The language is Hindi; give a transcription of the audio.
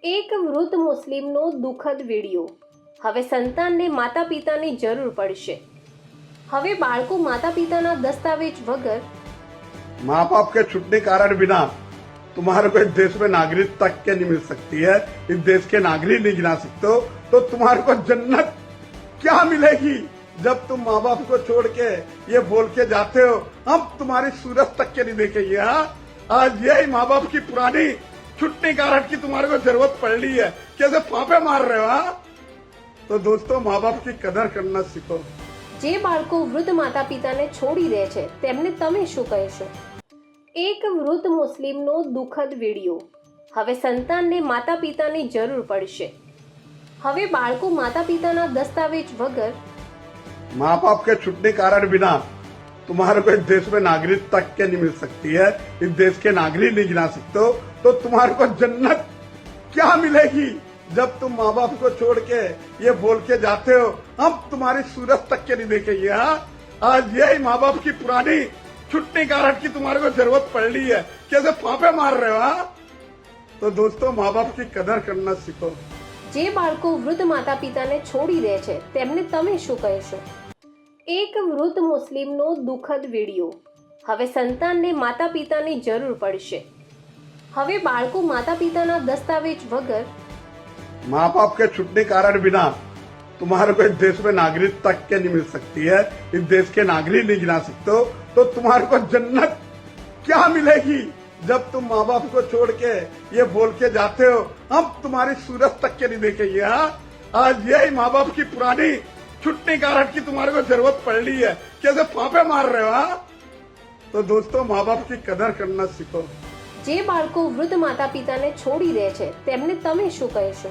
એક વૃદ્ધ મુસ્લિમનો દુઃખદ વિડિયો. હવે સંતાનને માતા પિતાની જરૂર પડશે. હવે બાળકો માતા પિતાના દસ્તાવેજ વગર माँ बाप के छूटने कारण बिना तुम्हारे को इस देश में नागरिकता क्या नहीं मिल सकती है, इस देश के नागरिक नहीं गिना सकते हो, तो तुम्हारे को जन्नत क्या मिलेगी जब तुम माँ बाप को छोड़ के ये बोल के जाते हो हम तुम्हारी सूरत तक के नहीं देखेंगे। हाँ, आज यही माँ बाप की पुरानी छुट्टी कारण की तुम्हारे को जरूरत पड़ रही है, कैसे फांपे मार रहे हो। हाँ, तो दोस्तों माँ बाप की कदर करना सीखो। જે બાળકો વૃદ્ધ માતા પિતાને છોડી દે છે તેમને તમે શું કહેશો? એક વૃદ્ધ મુસ્લિમનો દુઃખદ વિડિયો. હવે સંતાનને માતા પિતાની જરૂર પડશે. હવે બાળકો માતા પિતાના દસ્તાવેજ વગર माँ बाप के छूटने कारण बिना तुम्हारे को इस देश में नागरिकता क्या नहीं मिल सकती है, इस देश के नागरिक नहीं गिना सकते हो, तो तुम्हारे को जन्नत क्या मिलेगी जब तुम माँ बाप को छोड़ के ये बोल के जाते हो हम तुम्हारी सूरत तक के नहीं देखेंगे। हाँ, आज यही माँ बाप की पुरानी छुट्टी कारण की तुम्हारे को जरूरत पड़ रही है, कैसे फांपे मार रहे हो। हाँ, तो दोस्तों माँ बाप की कदर करना सीखो। જે બાળકો વૃદ્ધ માતા પિતાને છોડી દે છે તેમને તમે શું કહેશો? એક વૃદ્ધ મુસ્લિમનો દુઃખદ વિડિયો. હવે સંતાનને માતા પિતાની જરૂર પડશે. હવે બાળકો માતા પિતાના દસ્તાવેજ વગર माँ बाप के छूटने कारण बिना तुम्हारे को इस देश में नागरिकता क्या नहीं मिल सकती है, इस देश के नागरिक नहीं गिना सकते हो, तो तुम्हारे को जन्नत क्या मिलेगी जब तुम माँ बाप को छोड़ के ये बोल के जाते हो हम तुम्हारी सूरत तक के नहीं देखेंगे। हाँ, आज यही माँ बाप की पुरानी छुट्टी कारण की तुम्हारे को जरूरत पड़ रही है, कैसे फांपे मार रहे हो। हाँ, तो दोस्तों माँ बाप की कदर करना सीखो। જે બાળકો વૃદ્ધ માતા પિતાને છોડી દે છે તેમને તમે શું કહેશો?